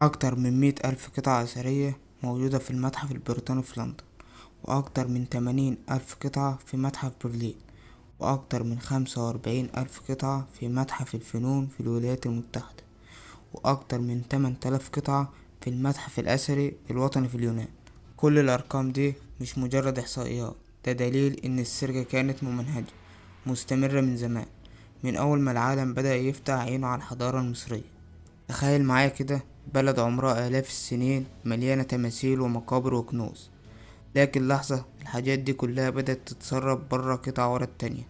أكتر من 100,000 قطعة أثرية موجودة في المتحف البريطاني في لندن، وأكتر من 80,000 قطعة في متحف برلين، وأكتر من 45,000 قطعة في متحف الفنون في الولايات المتحدة، وأكتر من 8,000 قطعة في المتحف الأثري الوطني في اليونان. كل الأرقام دي مش مجرد إحصائيات، ده دليل إن السرقة كانت ممنهجة مستمرة من زمان، من أول ما العالم بدأ يفتح عينه على الحضارة المصرية. تخيل معايا كده، بلد عمرها آلاف السنين مليانة تماثيل ومقابر وكنوز، لكن لحظة الحاجات دي كلها بدأت تتسرب برا قطعة ورا التانية،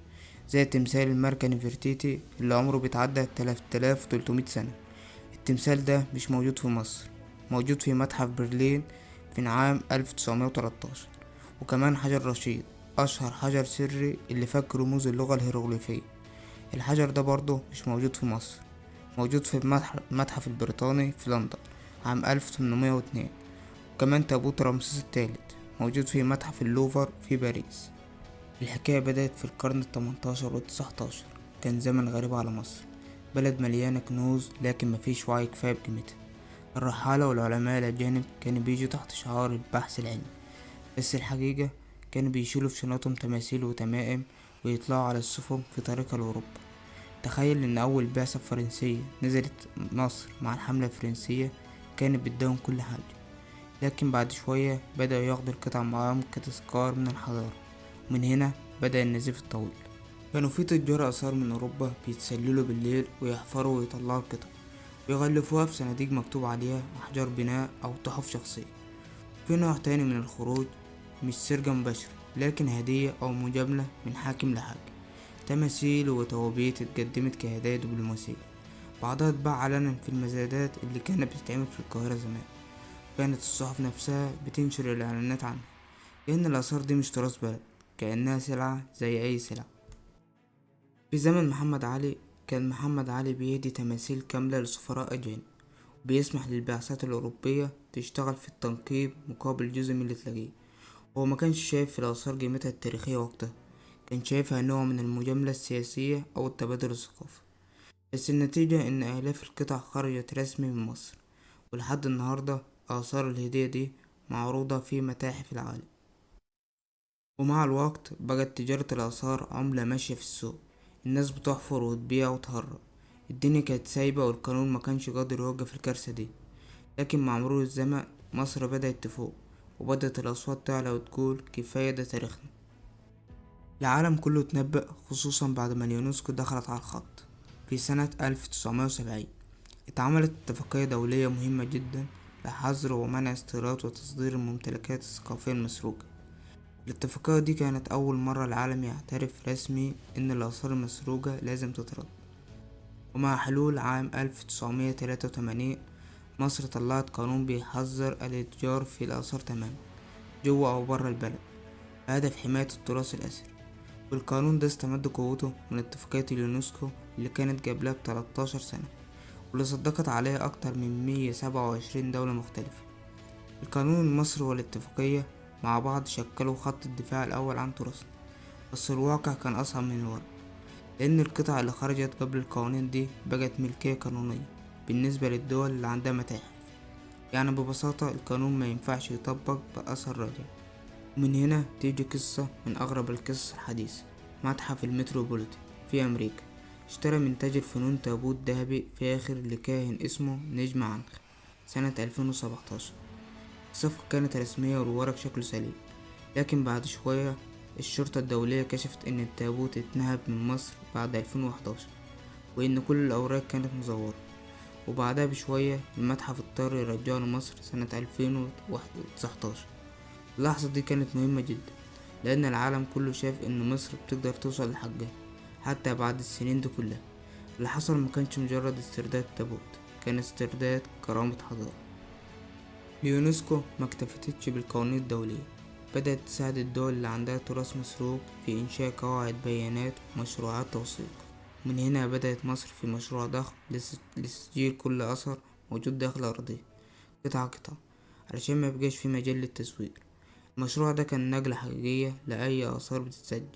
زي تمثال الملكة نفرتيتي اللي عمره بيتعدى 3300 سنة. التمثال ده مش موجود في مصر، موجود في متحف برلين في عام 1913. وكمان حجر رشيد، أشهر حجر سري اللي فك رموز اللغة الهيروغليفية، الحجر ده برضه مش موجود في مصر، موجود في المتحف البريطاني في لندن عام 1802. وكمان تابوت رمسيس الثالث موجود في متحف اللوفر في باريس. الحكاية بدأت في القرن التمنتاشر والتسعتاشر، كان زمن غريب على مصر، بلد مليانة كنوز لكن مفيش وعي كفاية بقيمتها. الرحالة والعلماء الأجانب كانوا بيجوا تحت شعار البحث العلمي، بس الحقيقة كانوا بيشيلوا في شنطهم تماثيل وتمائم ويطلعوا على السفن في طريقها لأوروبا. تخيل إن أول بعثة فرنسية نزلت مصر مع الحملة الفرنسية كانت بدهم كل حاجة، لكن بعد شوية بدأوا ياخدوا القطع معاهم كتذكار من الحضارة. ومن هنا بدأ النزيف الطويل. كانوا في تجار آثار من أوروبا بيتسللوا بالليل ويحفروا ويطلعوا القطع ويغلفوها في صناديق مكتوب عليها أحجار بناء أو تحف شخصية. في نوع تاني من الخروج، مش سرقة مباشرة لكن هدية أو مجاملة من حاكم لحاكم، تماثيل وتوابيت اتقدمت كهدايا دبلوماسية، بعضها اتباع علنا في المزادات اللي كانت بتتعمل في القاهرة زمان. كانت الصحف نفسها بتنشر الإعلانات عنها، لأن الآثار دي مش تراث بلد، كأنها سلعة زي أي سلعة. في زمن محمد علي كان محمد علي بيهدي تماثيل كاملة لسفراء أجانب، وبيسمح للبعثات الأوروبية تشتغل في التنقيب مقابل جزء من اللي تلاقيه. هو ما كانش شايف في الآثار قيمتها التاريخية وقتها، كان شايفها نوع من المجاملة السياسية أو التبادل الثقافي. بس النتيجة إن آلاف القطع خرجت رسمي من مصر، ولحد النهاردة آثار الهدية دي معروضة في متاحف العالم. ومع الوقت بقت تجارة الآثار عملة ماشية في السوق، الناس بتحفر وتبيع وتهرب. الدنيا كانت سايبة والقانون ما كانش قادر يوقف الكارثة دي. لكن مع مرور الزمن مصر بدأت تفوق، وبدأت الأصوات تعلى وتقول كفاية، ده تاريخنا. العالم كله اتنبأ، خصوصا بعد ما اليونسكو دخلت على الخط في سنة 1970. اتعملت اتفاقية دولية مهمة جدا لحظر ومنع استيراد وتصدير الممتلكات الثقافية المسروقة. الاتفاقية دي كانت أول مرة العالم يعترف رسمي إن الآثار المسروقة لازم تترد. ومع حلول عام 1983 مصر طلعت قانون بيحظر الاتجار في الآثار تماما، جوا أو برا البلد، بهدف حماية التراث الأثري. والقانون ده استمد قوته من اتفاقية اليونسكو اللي كانت قبلها ب13 سنة، واللي صدقت عليها أكتر من 127 دولة مختلفة. القانون المصري والاتفاقية مع بعض شكلوا خط الدفاع الأول عن تراثنا، بس الواقع كان أصعب من الورق، لأن القطع اللي خرجت قبل القوانين دي بقت ملكية قانونية بالنسبة للدول اللي عندها متاحف. يعني ببساطة القانون ما ينفعش يطبق بأثر راجع. ومن هنا تيجي قصة من أغرب القصص الحديثة. متحف المتروبوليتان في أمريكا اشترى من تاجر فنون تابوت ذهبي فاخر لكاهن اسمه نجم عنخ سنة 2017. الصفقة كانت رسمية والورق شكله سليم، لكن بعد شوية الشرطة الدولية كشفت إن التابوت اتنهب من مصر بعد 2011، وإن كل الأوراق كانت مزورة. وبعدها بشوية المتحف اضطر يرجعه لمصر سنة 2019. اللحظة دي كانت مهمة جدا، لأن العالم كله شاف إن مصر بتقدر توصل لحقها حتى بعد السنين دي كلها. اللي حصل ما كانش مجرد استرداد تابوت، كان استرداد كرامة حضارة. اليونسكو ما اكتفتش بالقوانين الدولية، بدأت تساعد الدول اللي عندها تراث مسروق في إنشاء قواعد بيانات ومشروعات توثيق. من هنا بدأت مصر في مشروع ضخم لتسجيل كل أثر موجود داخل أراضيها قطعة قطعة، علشان ما يبقاش في مجال للتزوير. المشروع ده كان نقلة حقيقية، لأي آثار بتتسجل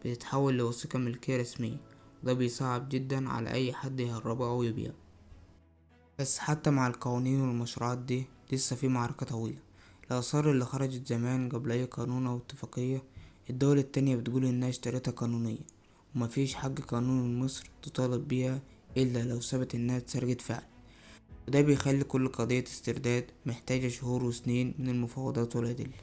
بتتحول لوثيقة ملكية رسمية، وده بيصعب جدا على أي حد يهربها أو يبيعها. بس حتى مع القوانين والمشروعات دي لسه في معركة طويلة. الآثار اللي خرجت زمان قبل أي قانون أو اتفاقية، الدول التانية بتقول إنها اشتريتها قانونيا، ومفيش حق قانوني لمصر تطالب بيها إلا لو ثبت إنها اتسرقت فعلا. وده بيخلي كل قضية استرداد محتاجة شهور وسنين من المفاوضات والأدلة.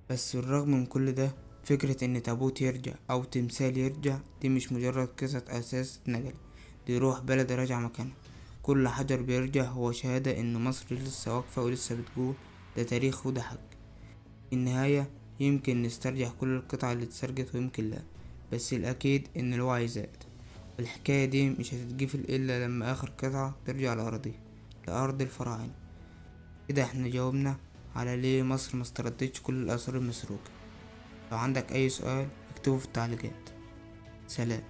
بس بالرغم من كل ده، فكرة إن تابوت يرجع أو تمثال يرجع دي مش مجرد قصة أساس اتنقل، دي روح بلد راجع مكانها. كل حجر بيرجع هو شهادة إن مصر لسه واقفة ولسه بتقول ده تاريخ وده حق. في النهاية يمكن نسترجع كل القطع اللي اتسرقت ويمكن لا، بس الأكيد إن الوعي زاد. والحكاية دي مش هتتقفل إلا لما آخر قطعة ترجع لأرضها، لأرض الفراعنة. كده احنا جاوبنا على ليه مصر مستردتش كل الآثار المسروقة. لو عندك أي سؤال اكتبه في التعليقات. سلام.